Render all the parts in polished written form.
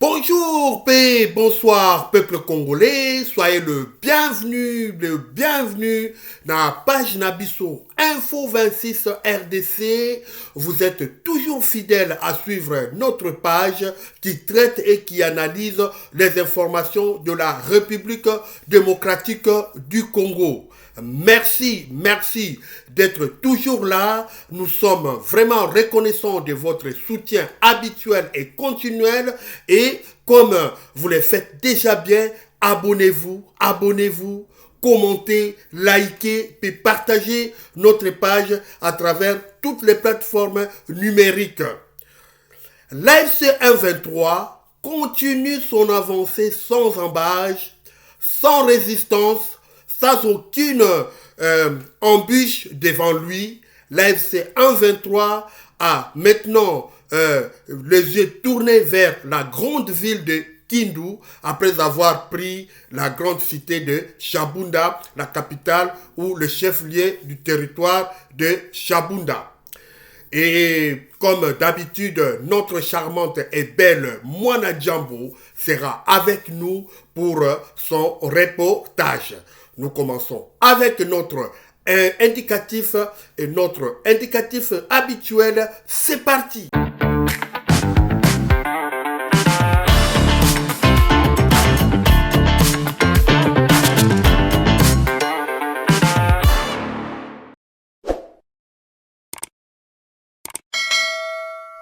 Bonjour, paix, bonsoir, peuple congolais. Soyez le bienvenu dans la page Nabiso Info 26 RDC. Vous êtes toujours fidèles à suivre notre page qui traite et qui analyse les informations de la République démocratique du Congo. Merci d'être toujours là. Nous sommes vraiment reconnaissants de votre soutien habituel et continuel. Et comme vous le faites déjà bien, abonnez-vous, commentez, likez et partagez notre page à travers toutes les plateformes numériques. L'AFC M23 continue son avancée sans embâche, sans résistance, sans aucune embûche devant lui. L'AFC 1-23 a maintenant les yeux tournés vers la grande ville de Kindu après avoir pris la grande cité de Shabunda, la capitale ou le chef-lieu du territoire de Shabunda. Et comme d'habitude, notre charmante et belle Mwana Djambo sera avec nous pour son reportage. Nous commençons avec notre indicatif et notre indicatif habituel. C'est parti!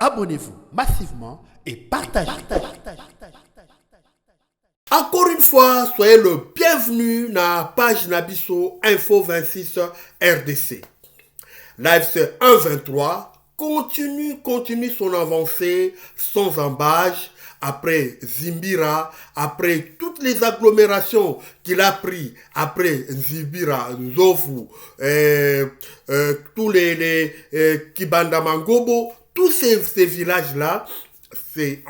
Abonnez-vous massivement et partagez. Encore une fois, soyez le bienvenu dans la page Nabiso Info 26 RDC. L'AFC 1-23 continue son avancée sans embâche après Zimbira, après toutes les agglomérations qu'il a pris, après Zimbira, Nzofu, tous les Kibanda Mangobo, tous ces villages-là, c'était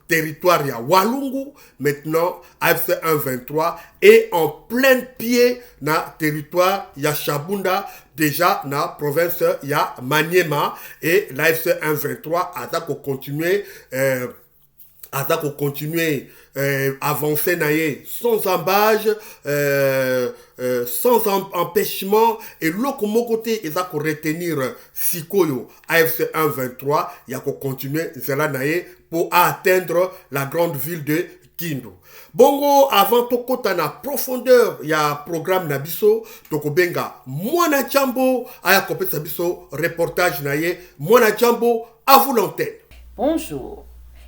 territoire ya Walungu. Maintenant AFC 1-23 est en plein pied na territoire ya Shabunda, déjà na province ya Maniema, et l'AFC 1-23 a continuer avancer sans embâche, sans empêchement, et l'autre côté ils ont retenir Sikoyo AFC 1-23, il y a continuer cela pour atteindre la grande ville de Kindu. Bongo, avant tokota na profondeur ya programme Nabiso, tokobenga Mwana Djambo aya kopesa biso reportage Mwana Djambo, à vous l'antenne. Bonjour.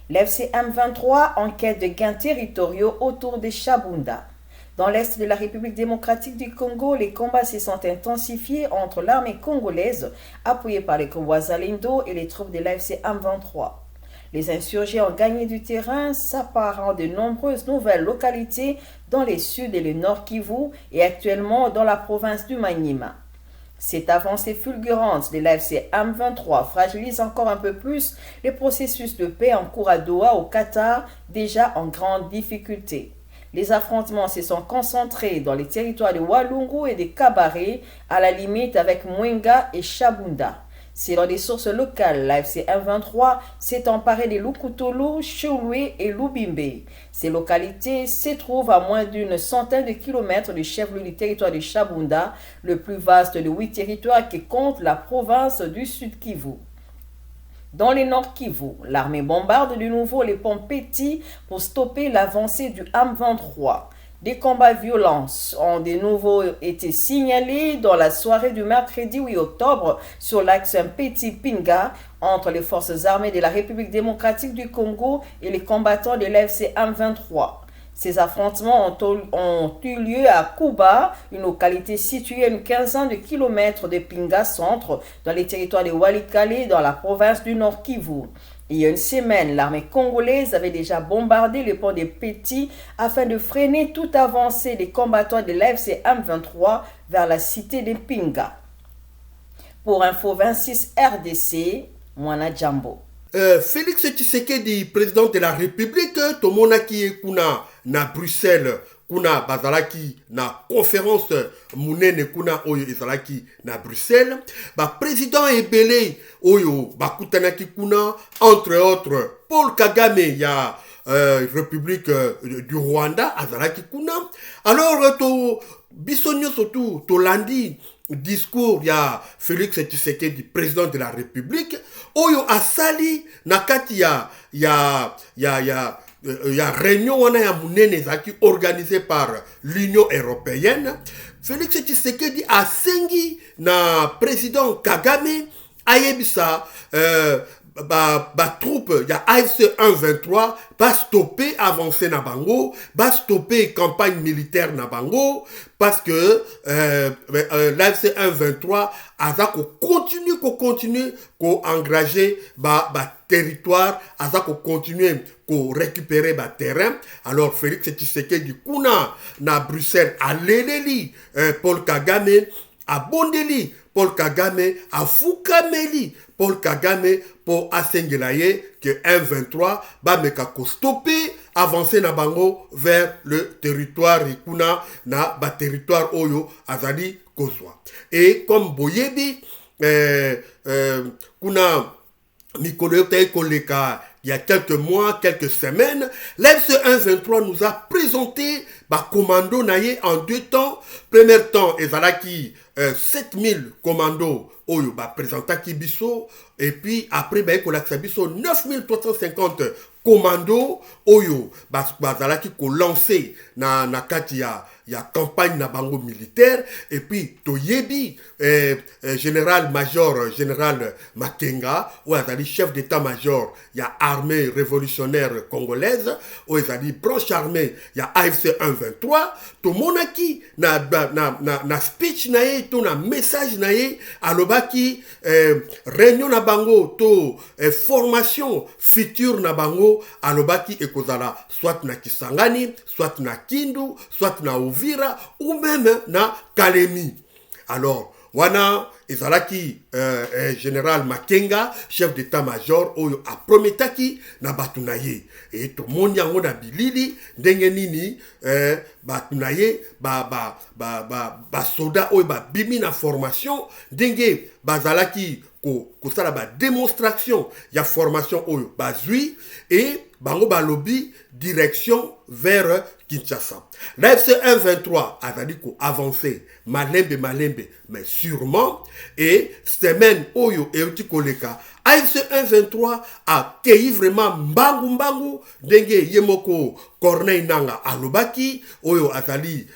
L'FC M23 en quête de gains territoriaux autour de Shabunda. Dans l'est de la République démocratique du Congo, les combats se sont intensifiés entre l'armée congolaise, appuyée par les Wazalendo, et les troupes de l'AFC M23. Les insurgés ont gagné du terrain, s'apparant de nombreuses nouvelles localités dans les sud et le nord Kivu et actuellement dans la province du Maniema. Cette avancée fulgurante de l'AFC M23 fragilise encore un peu plus le processus de paix en cours à Doha au Qatar, déjà en grande difficulté. Les affrontements se sont concentrés dans les territoires de Walungu et de Kabare, à la limite avec Mwenga et Shabunda. Selon des sources locales, l'AFC M23 s'est emparé de Lukutulu, Choulwe et Lubimbe. Ces localités se trouvent à moins d'une centaine de kilomètres du chef-lieu du territoire de Shabunda, le plus vaste de 8 territoires qui compte la province du Sud Kivu. Dans le Nord Kivu, l'armée bombarde de nouveau les ponts Petit pour stopper l'avancée du M23. Des combats violents ont de nouveau été signalés dans la soirée du mercredi 8 octobre sur l'axe Petit-Pinga entre les forces armées de la République démocratique du Congo et les combattants de l'AFC M23. Ces affrontements ont eu lieu à Kuba, une localité située à une quinzaine de kilomètres de Pinga Centre, dans les territoires de Walikale, dans la province du Nord Kivu. Il y a une semaine, l'armée congolaise avait déjà bombardé le pont de Petit afin de freiner toute avancée des combattants de l'AFC M23 vers la cité de Pinga. Pour Info 26 RDC, Mwana Djambo. Félix Tshisekedi, président de la République, tomonaki kuna na Bruxelles kuna bazalaki na conférence munene kuna oyo ezalaki na Bruxelles, président ebele oyo bakutanaki kuna, entre autres Paul Kagame ya République du Rwanda azalaki kuna. Alors to bisonyo surtout to landi discours ya Félix Tshisekedi, président de la République, oyo asali nakati ya réunion wana ya munene zaki organisée par l'Union européenne. Félix Tshisekedi asengi na président Kagame ayebisa troupe ya AFC 123 ba stopper avancée na bango, ba stopper campagne militaire na bango, parce que l'AFC 123 aza ko continue ko engager ba territoire, aza ko continuer ko récupérer ba terrain. Alors Félix Tshisekedi kuna na Bruxelles aleleli Paul Kagame, abondeli Paul Kagame, afukameli Paul Kagame pour asengela ye que M23 ba meka ko stopper avancer na bango vers le territoire ikuna na ba territoire oyo azali kozwa. Et comme boyebi kuna mikolo yote koleka il y a quelques mois, quelques semaines, l'FC 123 nous a présenté ba commando naye en 2 temps. Premier temps, ezalaki 7000 commandos oyo ba présentaki biso, et puis après ba ekolakisa biso 9350 commandos oyo bazalaki ko lancer na kati ya campagne na bango militaire. Et puis toyebi général Makenga ou azali chef d'état-major ya armée révolutionnaire congolaise ou azali branche armée ya AFC 123, to monaki na speech na ye, to na message na ye alobaki réunion na bango to formation future na bango alobaki ekozala soit na Kisangani, soit na Kindu, soit na Uvira, ou même na Kalemi. Alors wana ezalaki général Makenga, chef d'état-major oyo aprometaki na batu na ye, et to moni yango na bilili ndenge nini batu na ye ba soda oyo ba bimi na formation ndenge bazalaki kosala ba démonstration ya formation oyo bazui, et bango balobi direction vers Kinshasa. L'AFC 123 azali ko avancer malembe mais sûrement, et semaine oyo euti koleka AFC 123 a cueilli vraiment mbangu ndenge yemoko Corneille Nanga alobaki oyo azali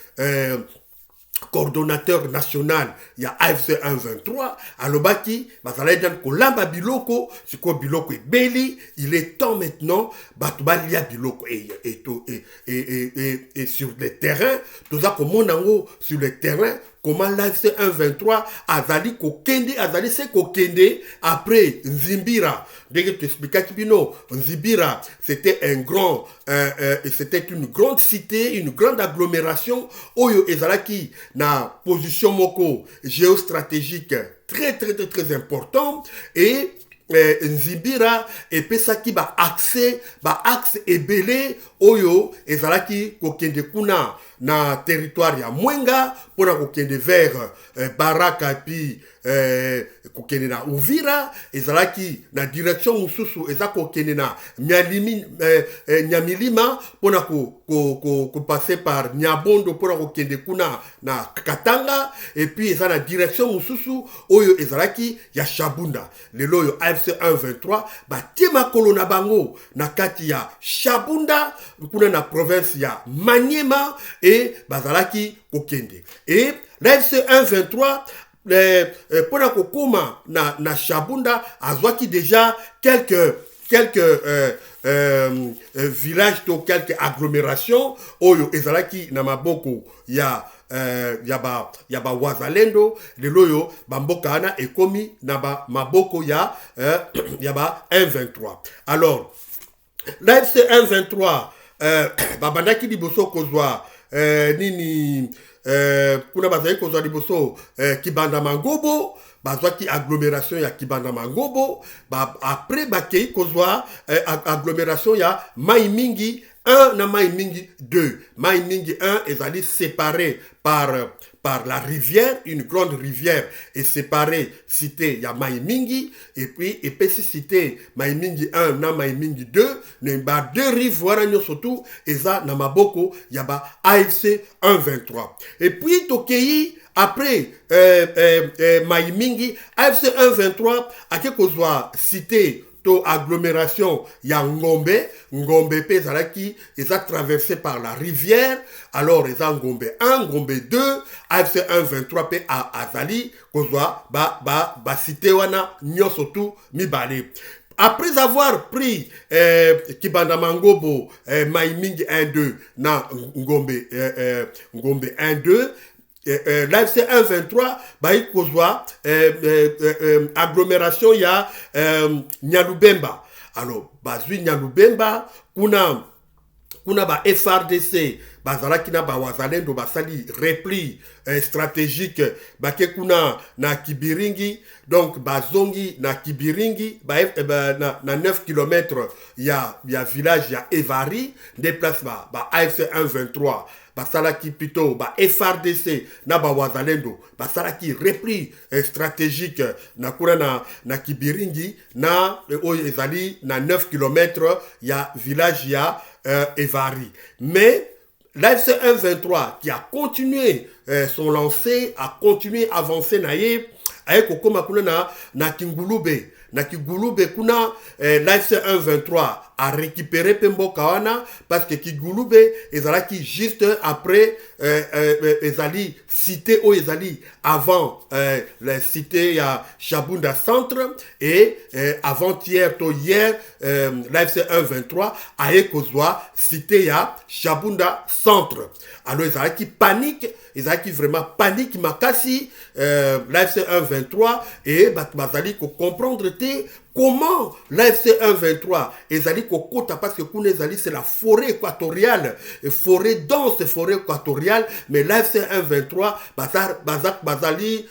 coordonnateur national ya AFC 123 alobaki bazala dan kolamba biloko siko biloko ebeli, il est temps maintenant batubalia biloko et sur le terrain toza komonango sur le terrain comment l'AFC 123 azali se kokende après Nzimbira. Dès que tu expliques bino, Nzimbira c'était c'était une grande cité, une grande agglomération oyo ezalaki na position moko géostratégique très important, et Nzimbira epesaki ba axe ebele oyo ezalaki kokende kuna na territoire ya Mwenga pona kokende vers Baraka puis kokende na Uvira, ezalaki na direction mususu eza kokende na Nyamilima pona ko passer par Nyabondo pona kokende kuna na Katanga, et puis eza na direction mususu oyo ezalaki ya Shabunda. Lelo oyo AFC 123 batie makolo na bango na kati ya Shabunda kuna na province ya Maniema, et bazalaki kokende. Et l'AFC 123 pona kokoma na Shabunda azwaki déjà quelques villages to quelques agglomérations oyo ezalaki na maboko ya ba wazalendo. Lelo yo bamboka ana ekomi na ba maboko ya ba 123. Alors l'AFC 123 babandaki liboso kozwa nini kuna bazali kozwa liboso Kibanda Mangobo bazwaki agglomération ya Kibanda Mangobo, après bakei kozwa agglomération ya Mai Mingi 1 na Mai Mingi 2. Mai Mingi 1 ezali séparé par la rivière, une grande rivière est séparée cité ya Mai Mingi, et puis epesi cité Mai Mingi 1 na Mai Mingi 2, ne ba deux rives wana nyonso tu eza na maboko ya ba AFC 123. Et puis tokei après Mai Mingi AFC 123 ake kozwa cité to agglomération ya Ngombe pe ezalaki eza traversé par la rivière, alors eza Ngombe 1, Ngombe 2, AFC 123 pe azali kozwa ba cité wana nyonso tu mibale. Après avoir pris Kibanda Mangobo, Mai Mingi 1-2 na Ngombe 1-2, l'AFC 123 bayi kozwa agglomération ya Nyalubemba. Alors bazwi Nyalubemba kuna ba FRDC bazalaki na ba wazalendo basali repli stratégique bake kuna na Kibiringi, donc bazongi na Kibiringi na 9 km ya village ya Evari, déplace ba AFC 123 basalaki plutôt ba FRDC na ba wazalendo basalaki repli stratégique na kuna na Kibiringi na oyo ezali na 9 km ya village ya Evari. Mais l'AFC 123 qui a continué son lancé, a continué à avancer naye aye kokoma kuna na Kingulube. Na Kigulube kuna l'AFC 123 a récupéré Pemboka wana parce que Kigulube ezalaki juste après ezali cité o ezali avant la cité ya Shabunda Centre, et avant-hier to hier l'AFC 123 a kozwa cité ya Shabunda Centre. Alors ezalaki panique, ezalaki vraiment panique makasi l'AFC 123, et bazali ko comprendre comment l'AFC 123 ezali kokota, parce que kuna ezali c'est la forêt équatoriale, forêt dense, forêt équatoriale, mais l'AFC 123 bazali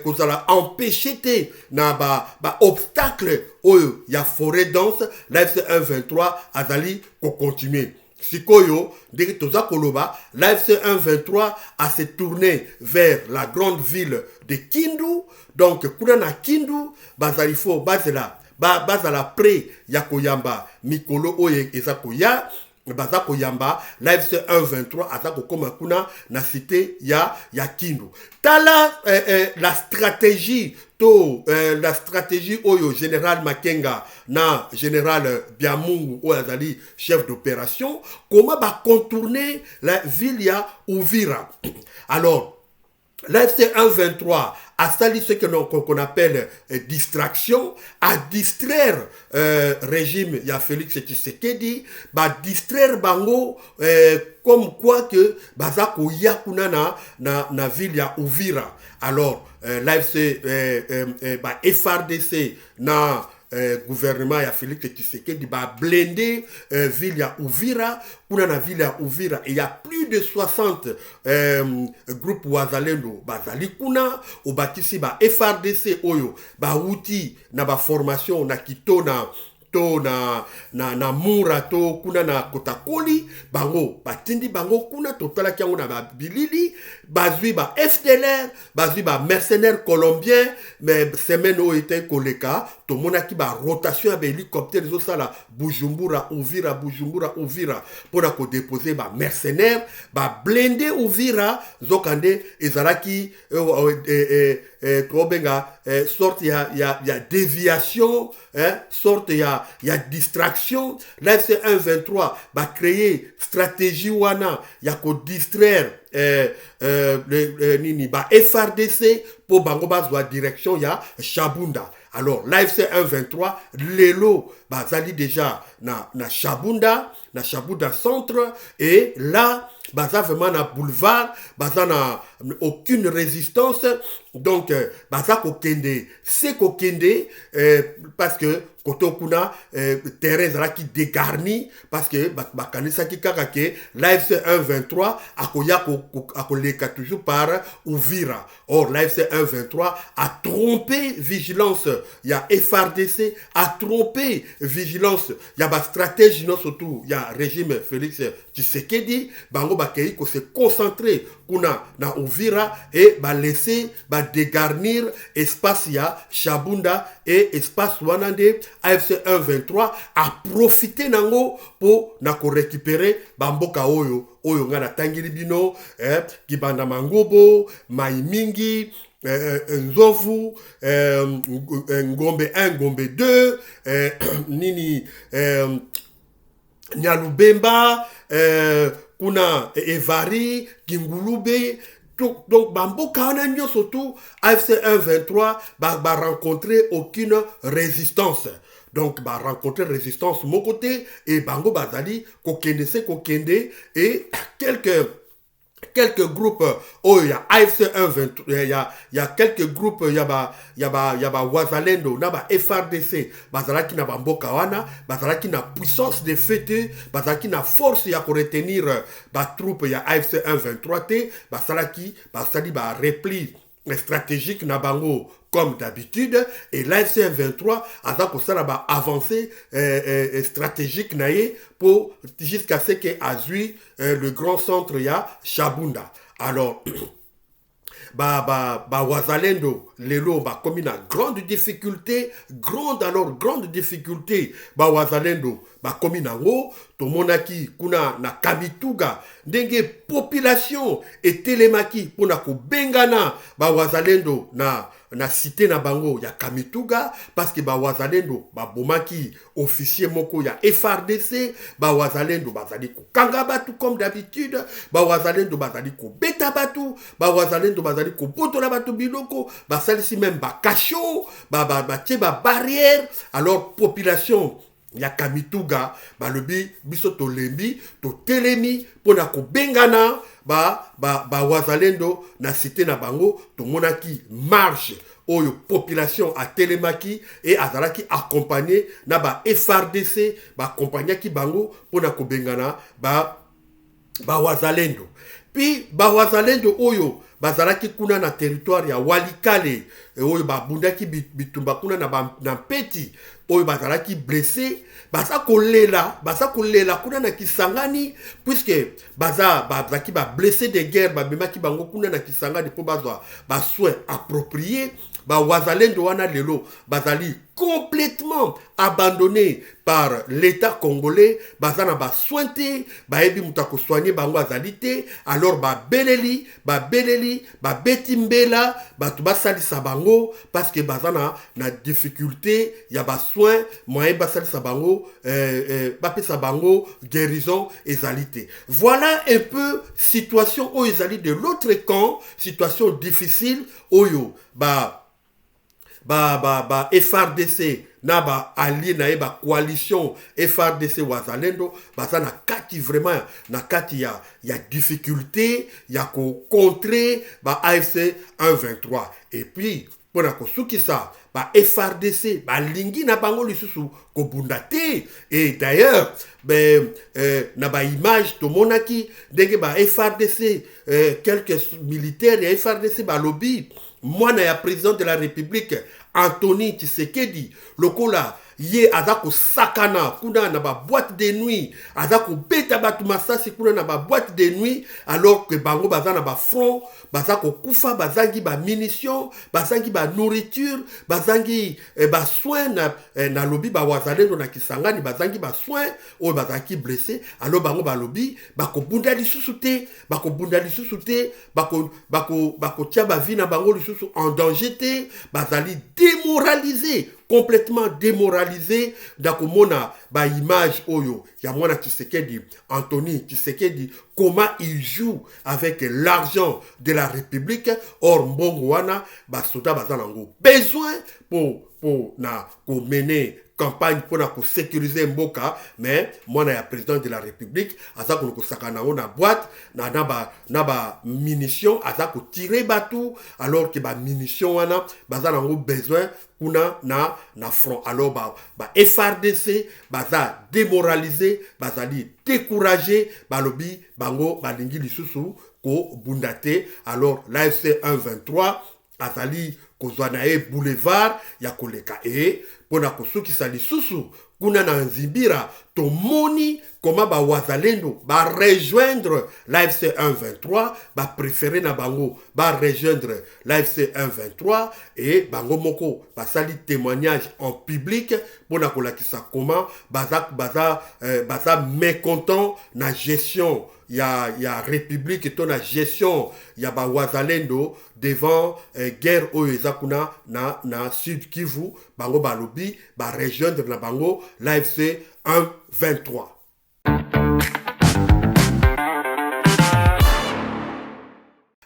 kozala empêché te na ba obstacle oyo ya forêt dense, l'AFC 123 azali ko continuer. Sikoyo, dès que toza koloba, l'AFC 123 a se tourné vers la grande ville de Kindu. Donc, kuna na Kindu, bazalifo bazala près ya koyamba mikolo oye ezakoya baza koyamba, l'AFC 123 azako koma kuna na cité ya Kindu. Tala la stratégie la stratégie oyo général Makenga na général Biamungu oyo azali chef d'opération, comment ba contourner la ville ya Uvira. Alors l'AFC 123 a sali ce qu'on appelle distraction, à distraire régime ya Félix Tshisekedi, ba distraire bango comme quoi que bazako yakuna na ville ya Uvira. Alors l'AFC FRDC na gouvernement ya Félix Tshisekedi ba blindé ville ya Uvira. Kuna na ville ya Uvira, il y a plus de 60 groupes wazalendo bazali kuna obakisi ba FRDC oyo ba outil na ba formation na kitona to na mura to kuna na kotakoli bango batindi bango kuna totala kiango na ba bilili bazwi ba FDLR bazwi ba mercenaires colombiens, mais semaine o était koleka to monaki ba rotation ya hélicoptère zo sala Bujumbura Uvira pour ko déposer ba mercenaires ba blindé Uvira zokande ezalaki kobenga sorte ya déviation, sorte ya distraction. L'AFC 123 va créer stratégie wana ya ko distraire nini ba FRDC pour bango bazwa direction ya Shabunda. Alors l'AFC 123 lelo bazali déjà na Shabunda centre, et là baza vraiment na boulevard, baza na aucune résistance, donc baza kokende, c'est kokende parce que koto kuna terrain ezalaki dégarni parce que bakanisaki kaka ke l'AFC 1-23 akoya akoleka toujours par Uvira. Or l'AFC 1-23 a trompé vigilance ya FRDC, a trompé vigilance ya ba stratégie non surtout ya régime Félix Tshisekedi bango bakei ko se concentrer kuna na Uvira et ba laisser ba dégarnir espace ya Shabunda et espace wanande AFC 1-23 a profité nango pour na ko récupérer bamboka oyo nga na tangili bino kibanda mangobo maimingi Nzovu, Ngombe 1, Ngombe 2, Nini, Nyalubemba, Kuna Evari, Kingulube. Donc, Bamboka on surtout AFC 1-23 va rencontrer aucune résistance. Donc, va rencontrer résistance de mon côté et Bango Bazali, Kokende et quelques groupes il y a AFC 1-23 il y a quelques groupes il y a Wazalendo na ba FRDC bazalaki na bamboka wana bazalaki na puissance de fête bazalaki na force ya ko retenir ba troupe ya AFC 1-23 te bazalaki ba repli stratégique na bango comme d'habitude et l'AFC 23 a ça ba avancée stratégique naie pour jusqu'à ce que azui le grand centre ya Shabunda. Alors Wazalendo lelo comme une grande difficulté grande difficulté Wazalendo comme nango to monaki kuna na Kamituga ndenge population et telemaki pona ko bengana Wazalendo na cité na bango ya Kamituga parce que Wazalendo bomaki officier moko ya FRDC Wazalendo bazali ko kanga batu comme d'habitude Wazalendo bazali ko beta batu Wazalendo bazali ko botola batu biloko basalisi même kacho tie barrière. Alors population ya Kamituga balobi biso to lembi to telemi pona ko bengana Wazalendo na cité na bango to monaki marche oyo population a telemaki et azalaki accompagné na FRDC accompagnaki bango pona ko bengana Wazalendo. Puis Wazalendo oyo bazalaki kuna na territoire ya Walikale oyo bundaki bitumba kuna na Peti oyo bazalaki blessé baza kolela kuna na Kisangani puisque bazaki blessé de guerre babemaki bango kuna na Kisangani po bazwa soin approprié Wazalendo wana lelo bazali complètement abandonné par l'État congolais bazana sointé baebi mutako soigner bango azalité. Alors beleli betimbela batu basalisa bango parce que bazana na difficulté ya soin moyen basalisa bango bapesa bango guérison ezalité. Voilà un peu situation oyo ezali de l'autre camp, situation difficile oyo FRDC na allié na coalition FRDC Wazalendo baza na kati vraiment na kati ya difficulté ya ko contrer AFC 1-23 et puis pona ko sukisa FRDC lingi na bango lisusu ko bundate. Et d'ailleurs na image to monaki ndenge FRDC quelques militaires ya FRDC lobby mwana ya président de la République Anthony Tshisekedi lokola ye azako sakana kuna na boîte de nuit azako beta batu masasi kuna na boîte de nuit alors que bango baza na front bazako kufa bazangi munitions bazangi nourriture bazangi soin na lobby Wazalendo na Kisangani bazangi soin o bazaki blessé. Alors bango lobby bunda lisusu te bako tia vie na bango lisusu en danger te bazali démoralisé, complètement démoralisé. Dakomona image oyo ya mwana Tshisekedi Anthony Tshisekedi comment il joue avec l'argent de la République. Or mbongo wana soda bazanango besoin pour na ko mener campagne pour sécuriser Mboka, mais moi, je suis président de la République, à ça qu'on a na boîte, na ba munitions, à ça qu'on tire bateau, alors que ba munitions, wana, baza na besoin, kuna na front. Alors, FRDC, baza démoralisé, baza li découragé, balobi, bango, balingi lisusu, ko bundate, alors l'AFC 123, azali kozwanae boulevard ya koleka pona kosukisa lisusu kuna na nzimbira tomoni koma ba wazalendo ba rejoindre l'AFC 123 ba préférer na bango ba rejoindre l'AFC 123 et bango moko basali témoignage en public pona kolakisa comment baza mécontent na gestion ya république et la gestion ya ba wazalendo devant guerre oezakuna na Sud Kivu bango balobi ba rejoindre na bango l'AFC 123.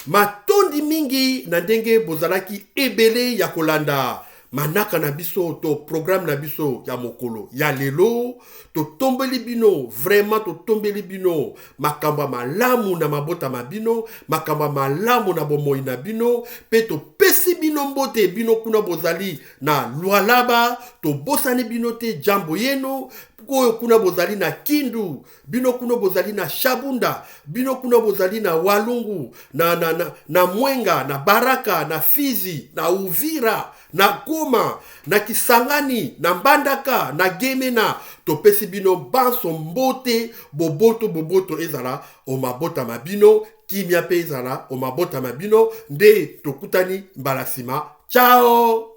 Matondi mingi na ndenge bozalaki ebele ya kolanda manaka na biso to programme na biso ya mokolo ya lelo to tombeli bino vraiment to tombeli bino makamba malamu na mabota mabino makamba malamu na bomoi na bino pe to pesi bino mbote bino kuna bozali na Lualaba to bosani bino te jambo yeno koyo kuna bozali na Kindu bino kuna bozali na Shabunda bino kuna bozali na Walungu na Mwenga na Baraka na Fizi na Uvira na Goma na Kisangani na Mbandaka na Gemena topesi bino banso mbote boboto ezala o mabota mabino kimia pe ezala o mabota mabino nde tokutani mbalasima. Ciao.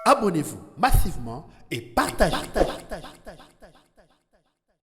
Abonnez-vous massivement et partagez.